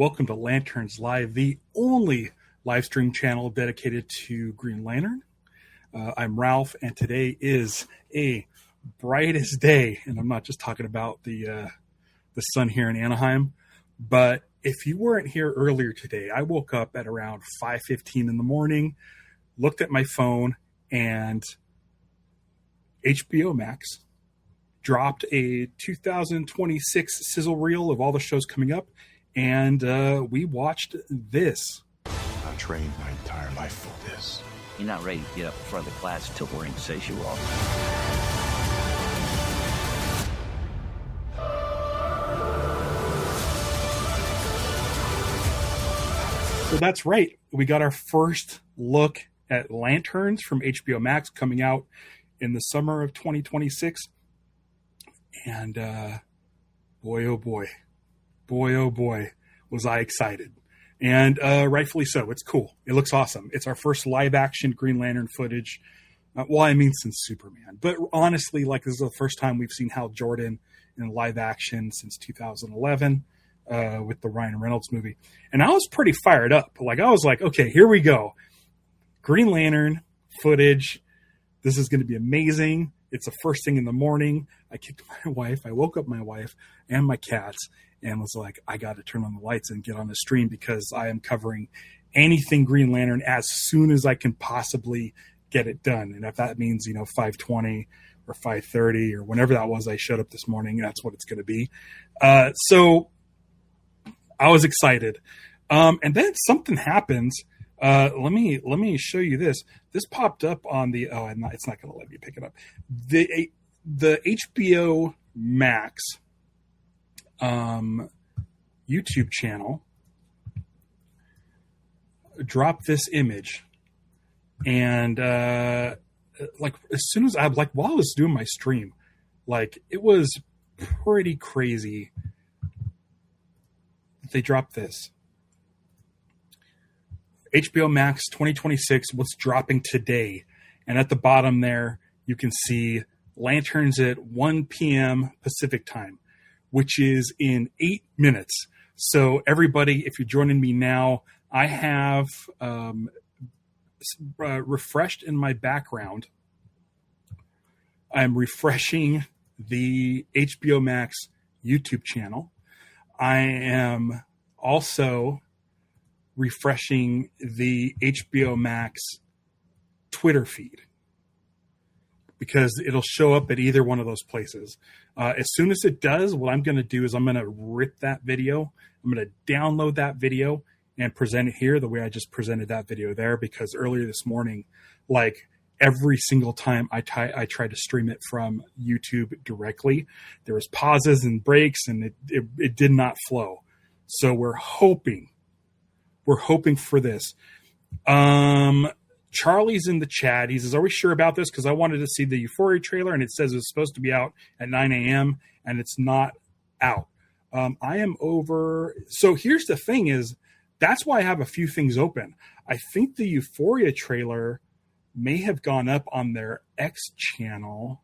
welcome to Lanterns Live, the only live stream channel dedicated to Green Lantern. I'm Ralph, and today is a brightest day, and I'm not just talking about the sun here in Anaheim, but if you weren't here earlier today, I woke up at around 5:15 in the morning, looked at my phone, and HBO Max dropped a 2026 sizzle reel of all the shows coming up, and we watched this. I've trained my entire life for this. You're not ready to get up in front of the class till Maureen says you are. So that's right. We got our first look at Lanterns from HBO Max coming out in the summer of 2026. And boy, oh boy, was I excited. And rightfully so. It's cool. It looks awesome. It's our first live action Green Lantern footage. Since Superman. But honestly, this is the first time we've seen Hal Jordan in live action since 2011 with the Ryan Reynolds movie. And I was pretty fired up. I was like, okay, here we go. Green Lantern footage. This is going to be amazing. It's the first thing in the morning. I kicked my wife. I woke up my wife and my cats and was like, I got to turn on the lights and get on the stream because I am covering anything Green Lantern as soon as I can possibly get it done. And if that means, 5:20 or 5:30 or whenever that was I showed up this morning, that's what it's going to be. So I was excited. And then something happens. Let me show you this. This popped up on the it's not going to let me pick it up. The HBO Max YouTube channel dropped this image, and as soon as while I was doing my stream, it was pretty crazy. They dropped this. HBO Max 2026, what's dropping today. And at the bottom there, you can see Lanterns at 1 p.m. Pacific time, which is in 8 minutes. So everybody, if you're joining me now, I have refreshed in my background. I'm refreshing the HBO Max YouTube channel. I am also refreshing the HBO Max Twitter feed because it'll show up at either one of those places. As soon as it does, what I'm going to do is I'm going to rip that video. I'm going to download that video and present it here the way I just presented that video there, because earlier this morning, every single time I tried to stream it from YouTube directly, there was pauses and breaks and it did not flow. So we're hoping for this. Charlie's in the chat. He says, are we sure about this? Because I wanted to see the Euphoria trailer, and it says it's supposed to be out at 9 a.m., and it's not out. I am over. So here's the thing is, that's why I have a few things open. I think the Euphoria trailer may have gone up on their X channel.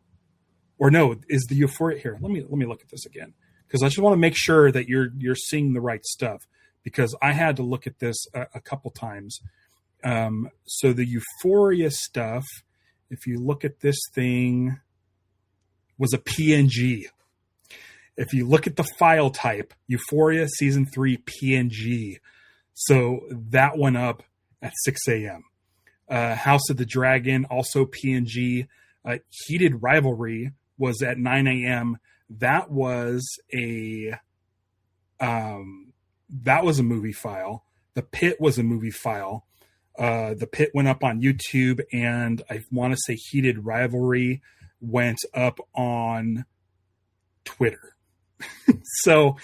Or no, is the Euphoria... Here, let me look at this again. Because I just want to make sure that you're seeing the right stuff. Because I had to look at this a couple times. So the Euphoria stuff, if you look at this thing, was a PNG. If you look at the file type, Euphoria Season 3 PNG. So that went up at 6 a.m. House of the Dragon, also PNG. Heated Rivalry was at 9 a.m. That was a movie file. The Pit was a movie file. The Pit went up on YouTube, and I want to say Heated Rivalry went up on Twitter. So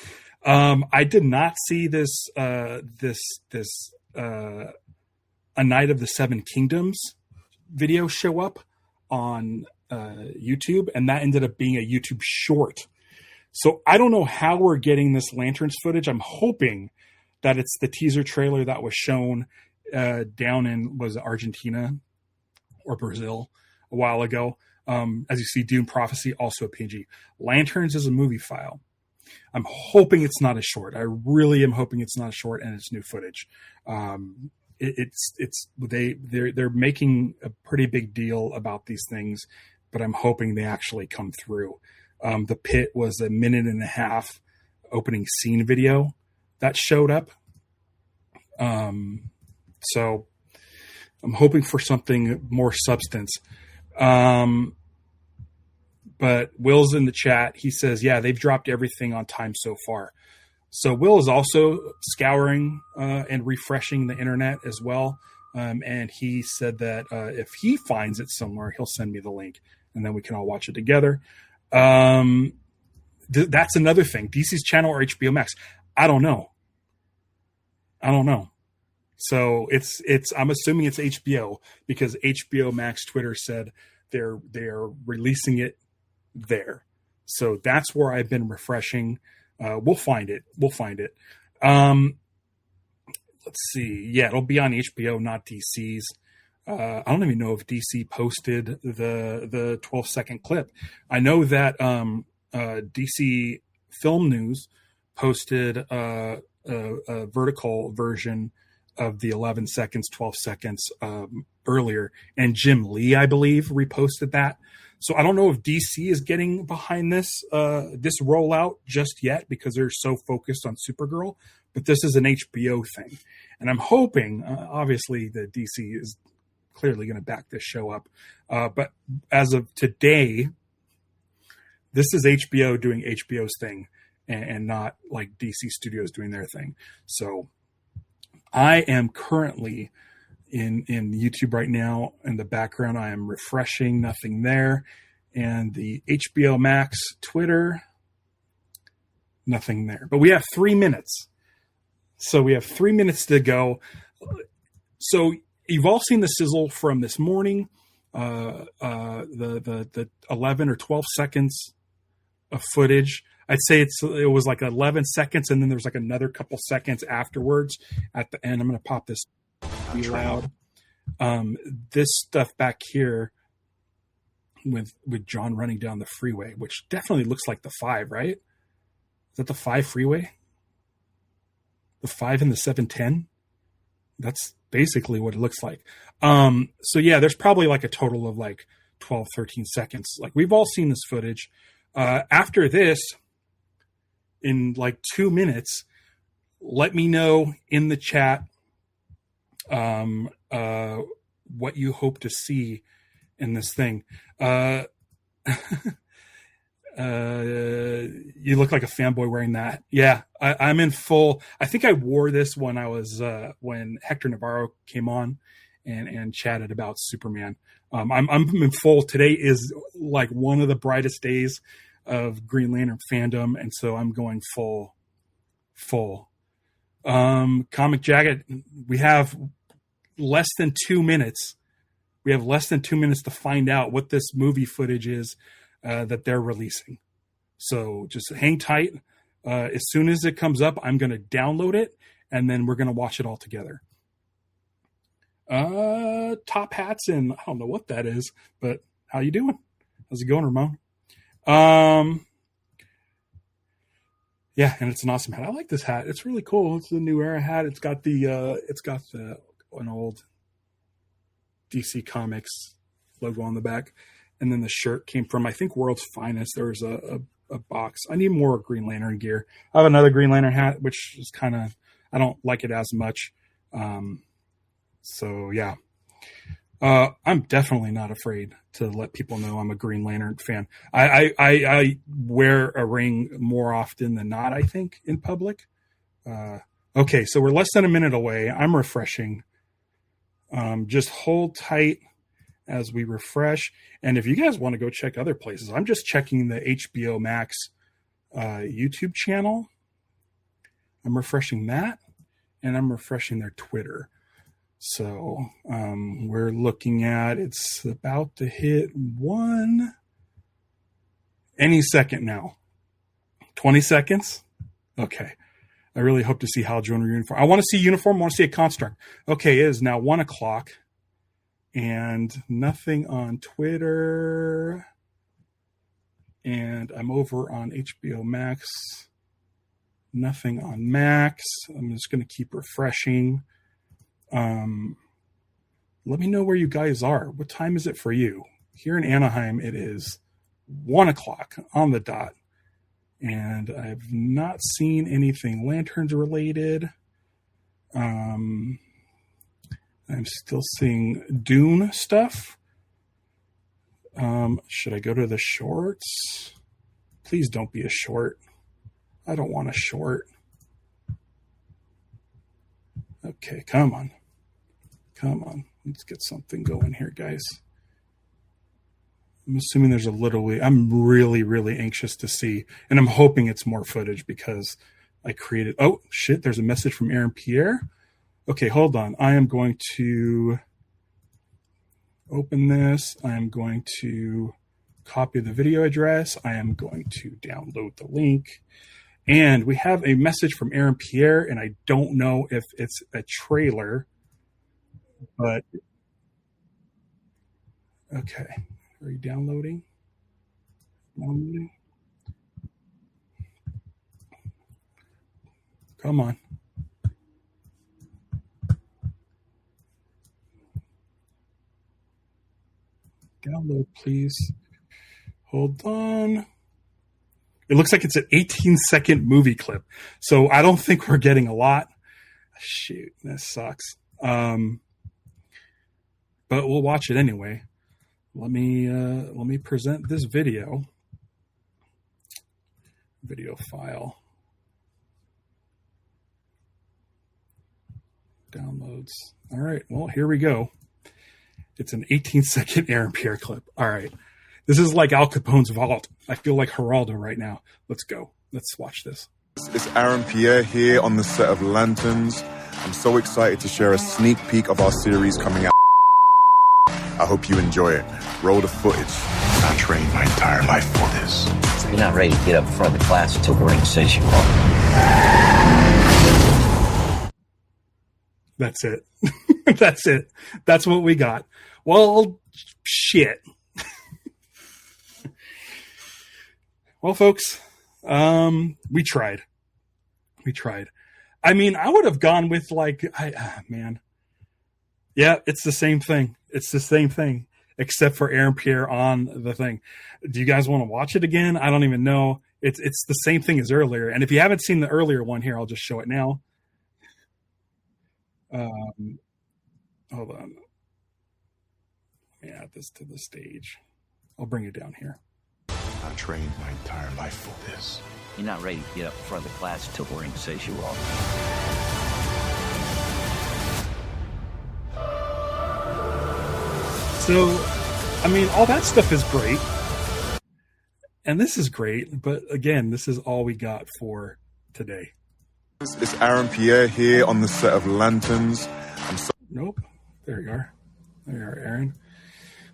I did not see this A Night of the Seven Kingdoms video show up on YouTube, and that ended up being a YouTube short. So I don't know how we're getting this Lanterns footage. I'm hoping that it's the teaser trailer that was shown down in, was it Argentina or Brazil a while ago. As you see, Dune Prophecy, also a PNG. Lanterns is a movie file. I'm hoping it's not a short. I really am hoping it's not a short and it's new footage. They're making a pretty big deal about these things, but I'm hoping they actually come through. The Pit was a 1.5 minute opening scene video that showed up. So I'm hoping for something more substance. But Will's in the chat. He says, yeah, they've dropped everything on time so far. So Will is also scouring and refreshing the internet as well. And he said that if he finds it somewhere, he'll send me the link and then we can all watch it together. That's another thing. DC's channel or HBO Max? I don't know. So I'm assuming it's HBO because HBO Max Twitter said they're releasing it there. So that's where I've been refreshing. We'll find it. Let's see. Yeah, it'll be on HBO, not DC's. I don't even know if DC posted the 12-second clip. I know that DC Film News posted a vertical version of the 11 seconds, 12 seconds earlier. And Jim Lee, I believe, reposted that. So I don't know if DC is getting behind this rollout just yet because they're so focused on Supergirl. But this is an HBO thing. And I'm hoping, obviously, that DC is clearly going to back this show up. But as of today, this is HBO doing HBO's thing and not like DC Studios doing their thing. So I am currently in YouTube right now. In the background, I am refreshing, nothing there. And the HBO Max Twitter, nothing there. But we have 3 minutes. So we have 3 minutes to go. So you've all seen the sizzle from this morning, the 11 or 12 seconds of footage. I'd say it was like 11 seconds, and then there's like another couple seconds afterwards at the end. I'm going to pop this be loud. This stuff back here with John running down the freeway, which definitely looks like the 5, right? Is that the 5 freeway? The 5 and the 710? That's basically what it looks like. So yeah, there's probably like a total of like 12, 13 seconds. Like we've all seen this footage. After this, in like 2 minutes, let me know in the chat what you hope to see in this thing. You look like a fanboy wearing that. Yeah, I'm in full. I think I wore this when I was when Hector Navarro came on and chatted about Superman. I'm in full. Today is like one of the brightest days of Green Lantern fandom, and so I'm going full. Comic Jacket, we have less than 2 minutes. We have less than 2 minutes to find out what this movie footage is that they're releasing. So just hang tight. As soon as it comes up, I'm going to download it, and then we're going to watch it all together. Top hats, and I don't know what that is, but how you doing? How's it going, Ramon? Yeah, and it's an awesome hat. I like this hat. It's really cool. It's a New Era hat. It's got an old DC Comics logo on the back, and then the shirt came from, I think, World's Finest. There was a box. I need more Green Lantern gear. I have another Green Lantern hat, which is kind of, I don't like it as much. So yeah, I'm definitely not afraid to let people know I'm a Green Lantern fan. I wear a ring more often than not, I think, in public. Okay, so we're less than a minute away. I'm refreshing. Just hold tight as we refresh. And if you guys want to go check other places, I'm just checking the HBO Max YouTube channel. I'm refreshing that, and I'm refreshing their Twitter. So we're looking at, it's about to hit 1 any second now. 20 seconds? Okay. I really hope to see Hal Jordan uniform. I want to see uniform. I want to see a construct. Okay, it is now 1 o'clock. And nothing on Twitter. And I'm over on HBO Max. Nothing on Max. I'm just going to keep refreshing. Let me know where you guys are. What time is it for you? Here in Anaheim, it is 1 o'clock on the dot. And I've not seen anything Lanterns related. I'm still seeing Dune stuff. Should I go to the shorts? Please don't be a short. I don't want a short. Okay, come on. Come on. Let's get something going here, guys. I'm assuming there's a little way. I'm really, really anxious to see. And I'm hoping it's more footage because I created. Oh, shit. There's a message from Aaron Pierre. Okay, hold on. I am going to open this. I am going to copy the video address. I am going to download the link. And we have a message from Aaron Pierre, and I don't know if it's a trailer, but okay. Are you downloading? Downloading? Come on. Download, please. Hold on. It looks like it's an 18-second movie clip. So I don't think we're getting a lot. Shoot, that sucks. But we'll watch it anyway. Let me present this video file. Downloads. All right, well, here we go. It's an 18-second Aaron Pierre clip. All right. This is like Al Capone's vault. I feel like Geraldo right now. Let's go. Let's watch this. It's Aaron Pierre here on the set of Lanterns. I'm so excited to share a sneak peek of our series coming out. I hope you enjoy it. Roll the footage. I trained my entire life for this. So you're not ready to get up in front of the class until the ring says you are. That's it. That's it. That's what we got. Well, shit. Well, folks, we tried. I mean, I would have gone with man. Yeah, it's the same thing. It's the same thing, except for Aaron Pierre on the thing. Do you guys want to watch it again? I don't even know. It's the same thing as earlier. And if you haven't seen the earlier one here, I'll just show it now. Hold on. Let me add this to the stage. I'll bring it down here. I trained my entire life for this. You're not ready to get up in front of the class until the ring says you are. So, I mean, all that stuff is great. And this is great. But again, this is all we got for today. It's Aaron Pierre here on the set of Lanterns. Nope. There you are. There you are, Aaron.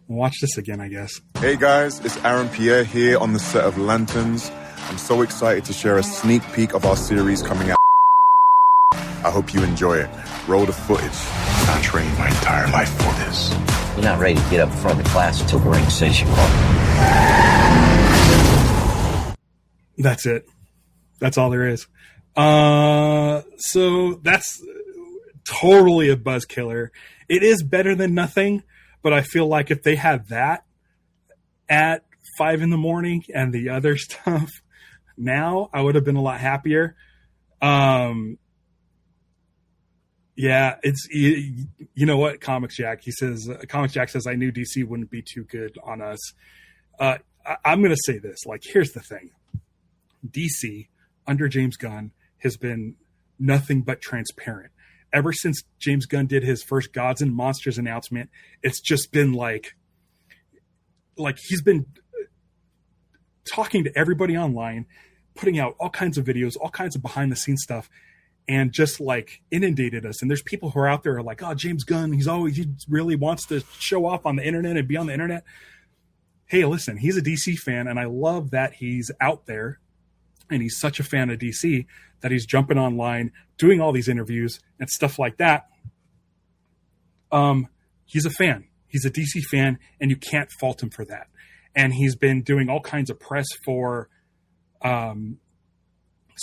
We'll watch this again, I guess. Hey guys, it's Aaron Pierre here on the set of Lanterns. I'm so excited to share a sneak peek of our series coming out. I hope you enjoy it. Roll the footage. I trained my entire life for this. You're not ready to get up in front of the class until the ring says you are. That's it. That's all there is. So that's totally a buzz killer. It is better than nothing, but I feel like if they had that at 5 a.m. and the other stuff now, I would have been a lot happier. Yeah, it's, you know what, Comics Jack, Comics Jack says, I knew DC wouldn't be too good on us. I'm going to say this, here's the thing. DC under James Gunn has been nothing but transparent. Ever since James Gunn did his first Gods and Monsters announcement, it's just been like he's been talking to everybody online, putting out all kinds of videos, all kinds of behind the scenes stuff, and just inundated us. And there's people who are out there who are like, oh, James Gunn, he really wants to show off on the internet and be on the internet. Hey, listen, he's a DC fan, and I love that he's out there, and he's such a fan of DC that he's jumping online, doing all these interviews and stuff like that. He's a fan. He's a DC fan, and you can't fault him for that. And he's been doing all kinds of press for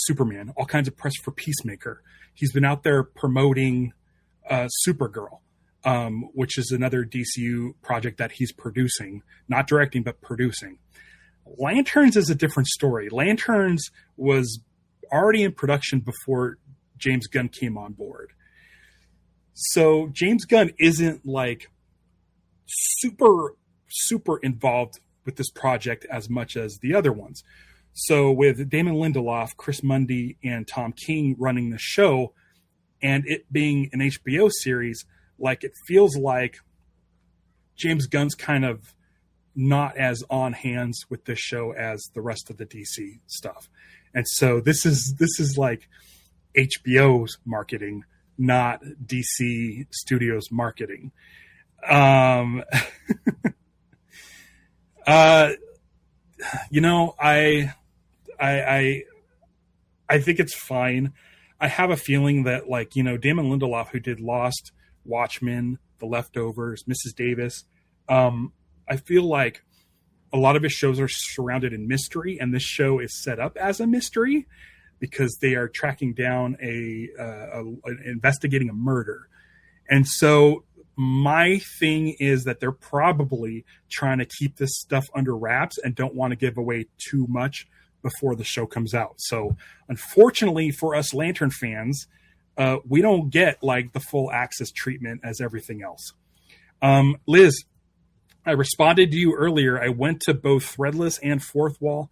Superman, all kinds of press for Peacemaker. He's been out there promoting Supergirl, which is another DCU project that he's producing, not directing, but producing. Lanterns is a different story. Lanterns was already in production before James Gunn came on board. So James Gunn isn't like super involved with this project as much as the other ones. So with Damon Lindelof, Chris Mundy, and Tom King running the show, and it being an HBO series, like it feels like James Gunn's kind of not as on hands with this show as the rest of the DC stuff. And so this is like HBO's marketing, not DC Studios marketing. You know, I think it's fine. I have a feeling that, like, you know, Damon Lindelof, who did Lost, Watchmen, The Leftovers, Mrs. Davis, I feel like a lot of his shows are surrounded in mystery, and this show is set up as a mystery because they are tracking down investigating a murder. And so my thing is that they're probably trying to keep this stuff under wraps and don't want to give away too much before the show comes out. So unfortunately for us Lantern fans, we don't get like the full access treatment as everything else. Liz, I responded to you earlier. I went to both Threadless and Fourth Wall.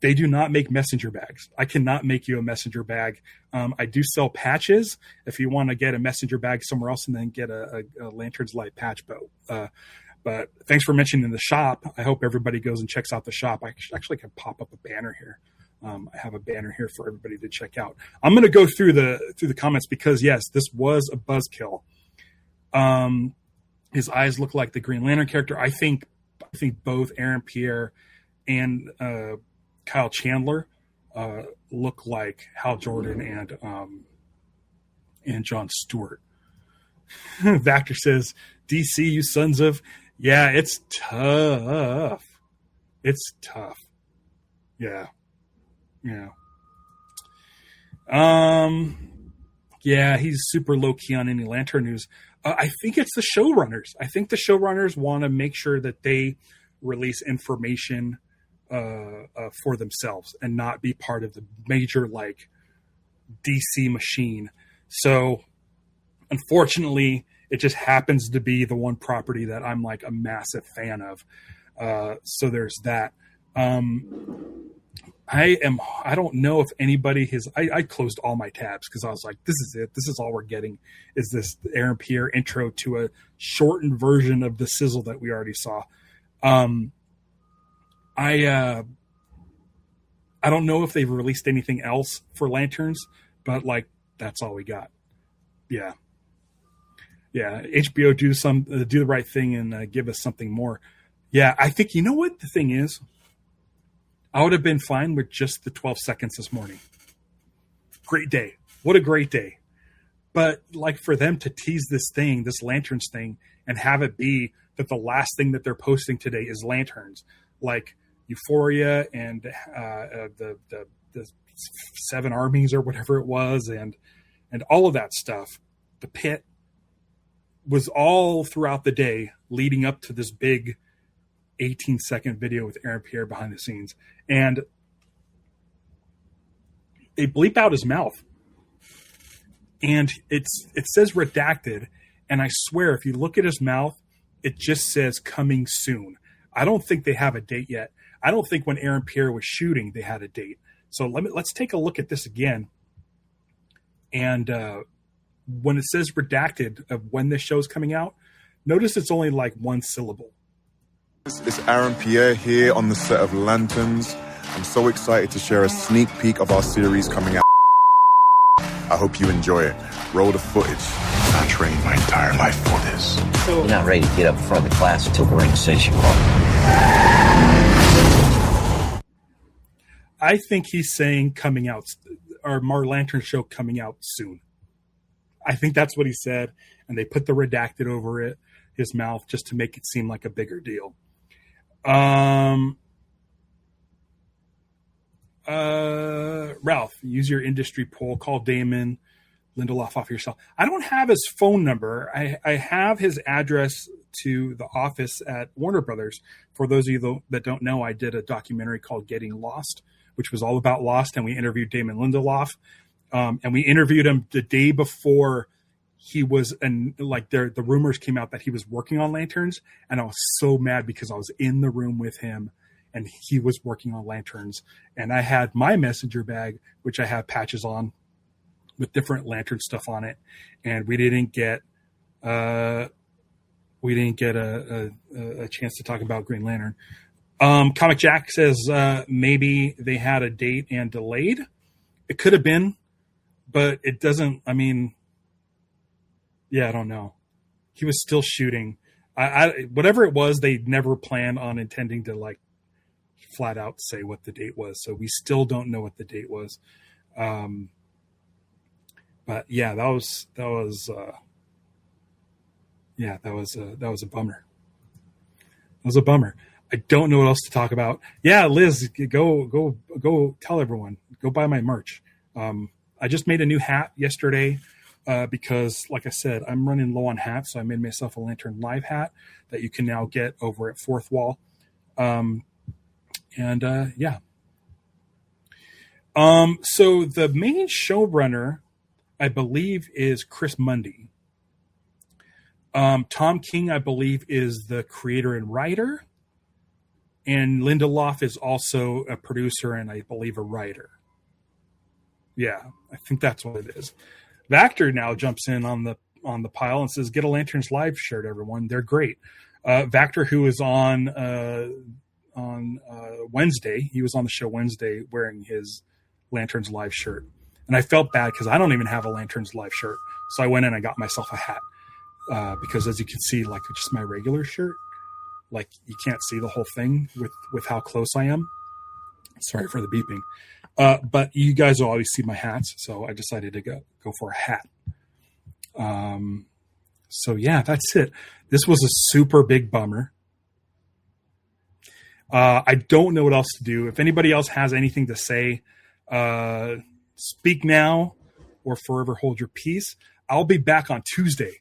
They do not make messenger bags. I cannot make you a messenger bag. I do sell patches if you want to get a messenger bag somewhere else and then get a Lanterns Light patch bow. But thanks for mentioning the shop. I hope everybody goes and checks out the shop. I actually can pop up a banner here. I have a banner here for everybody to check out. I'm going to go through the comments because yes, this was a buzzkill. His eyes look like the Green Lantern character. I think both Aaron Pierre and Kyle Chandler look like Hal Jordan and Jon Stewart. Vactor says, DC, you sons of... Yeah, it's tough. It's tough. Yeah. Yeah. Yeah, he's super low-key on any Lantern news. I think it's the showrunners. I think the showrunners want to make sure that they release information for themselves and not be part of the major like DC machine. So unfortunately, it just happens to be the one property that I'm like a massive fan of. So there's that. I don't know if anybody has, I closed all my tabs because I was like, this is it. This is all we're getting is this Aaron Pierre intro to a shortened version of the sizzle that we already saw. I don't know if they've released anything else for Lanterns, but like, that's all we got. Yeah. Yeah. HBO do the right thing and give us something more. Yeah. I think, you know what the thing is? I would have been fine with just the 12 seconds this morning. Great day. What a great day. But like for them to tease this thing, this Lanterns thing, and have it be that the last thing that they're posting today is Lanterns, like Euphoria and the Seven Armies or whatever it was, and all of that stuff. The Pit was all throughout the day leading up to this big 18-second video with Aaron Pierre behind the scenes. And they bleep out his mouth. And it says redacted. And I swear, if you look at his mouth, it just says coming soon. I don't think they have a date yet. I don't think when Aaron Pierre was shooting, they had a date. So let's take a look at this again. And when it says redacted of when this show's coming out, notice it's only like one syllable. It's Aaron Pierre here on the set of Lanterns. I'm so excited to share a sneak peek of our series coming out. I hope you enjoy it. Roll the footage. I trained my entire life for this. You're not ready to get up in front of the class until the ring says you are. I think he's saying coming out, or Mar Lantern show coming out soon. I think that's what he said, and they put the redacted over it, his mouth, just to make it seem like a bigger deal. Ralph, use your industry poll. Call Damon Lindelof off yourself. I don't have his phone number. I have his address to the office at Warner Brothers. For those of you that don't know, I did a documentary called Getting Lost, which was all about Lost, and we interviewed Damon Lindelof. And we interviewed him the day before he was, and like the rumors came out that he was working on Lanterns, and I was so mad because I was in the room with him and he was working on Lanterns, and I had my messenger bag, which I have patches on with different Lantern stuff on it, and we didn't get a chance to talk about Green Lantern. Comic Jack says maybe they had a date and delayed. It could have been, but it doesn't. I mean, yeah, I don't know. He was still shooting. I whatever it was, they never planned on intending to like flat out say what the date was. So we still don't know what the date was. But yeah, that was a bummer. It was a bummer. I don't know what else to talk about. Yeah, Liz, go tell everyone. Go buy my merch. I just made a new hat yesterday because, like I said, I'm running low on hats, so I made myself a Lantern Live hat that you can now get over at Fourth Wall. Yeah. So the main showrunner, I believe, is Chris Mundy. Tom King, I believe, is the creator and writer. And Lindelof is also a producer and I believe a writer. Yeah, I think that's what it is. Vactor now jumps in on the pile and says, "Get a Lanterns Live shirt, everyone. They're great." Vactor, who is on Wednesday, he was on the show Wednesday wearing his Lanterns Live shirt. And I felt bad because I don't even have a Lanterns Live shirt. So I went in and I got myself a hat. Because as you can see, like just my regular shirt, like you can't see the whole thing with how close I am. Sorry for the beeping. But you guys will always see my hats. So I decided to go for a hat. So yeah, that's it. This was a super big bummer. I don't know what else to do. If anybody else has anything to say, speak now or forever hold your peace. I'll be back on Tuesday.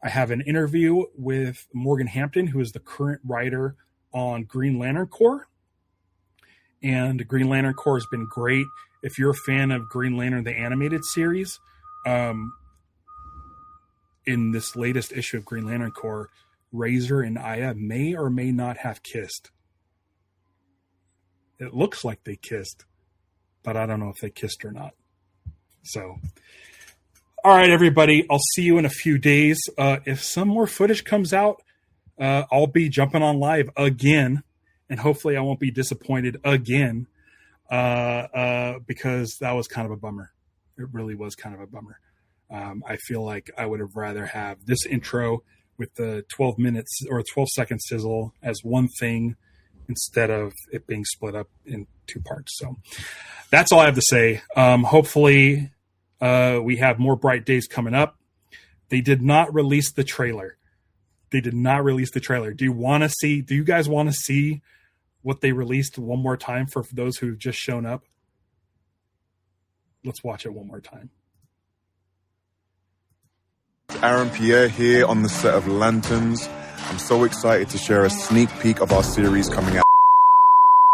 I have an interview with Morgan Hampton, who is the current writer on Green Lantern Corps. And Green Lantern Corps has been great. If you're a fan of Green Lantern, the animated series, in this latest issue of Green Lantern Corps, Razor and Aya may or may not have kissed. It looks like they kissed, but I don't know if they kissed or not. So, all right, everybody, I'll see you in a few days. If some more footage comes out, I'll be jumping on live again, and hopefully I won't be disappointed again, because that was kind of a bummer. It really was kind of a bummer. I feel like I would have rather have this intro with the 12 minutes or 12 second sizzle as one thing instead of it being split up in two parts. So that's all I have to say. Hopefully we have more bright days coming up. They did not release the trailer. Do you guys want to see what they released one more time for those who've just shown up? Let's watch it one more time. Aaron Pierre here on the set of Lanterns. I'm so excited to share a sneak peek of our series coming out.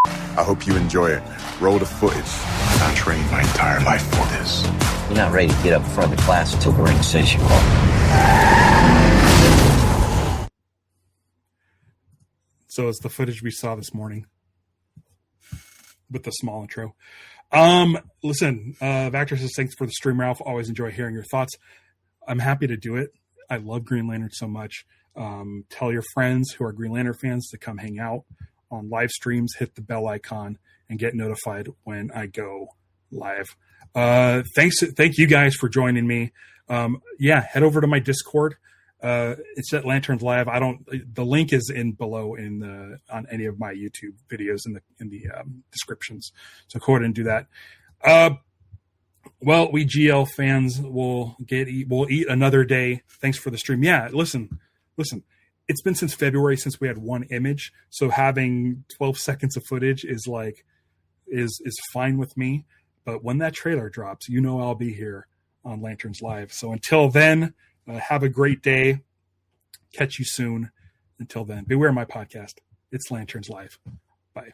I hope you enjoy it. Roll the footage. I trained my entire life for this. You're not ready to get up in front of the class until the ring says you are. So it's the footage we saw this morning with the small intro. Listen, Vactor says, thanks for the stream, Ralph. Always enjoy hearing your thoughts. I'm happy to do it. I love Green Lantern so much. Tell your friends who are Green Lantern fans to come hang out on live streams, hit the bell icon, and get notified when I go live. Thank you guys for joining me. Head over to my Discord. It's at Lanterns Live. The link is below on any of my YouTube videos in the descriptions. So go ahead and do that. Well, we GL fans will eat another day. Thanks for the stream. Yeah, listen. It's been since February since we had one image. So having 12 seconds of footage is like, is fine with me. But when that trailer drops, you know I'll be here on Lanterns Live. So until then, have a great day. Catch you soon. Until then, beware my podcast. It's Lanterns Live. Bye.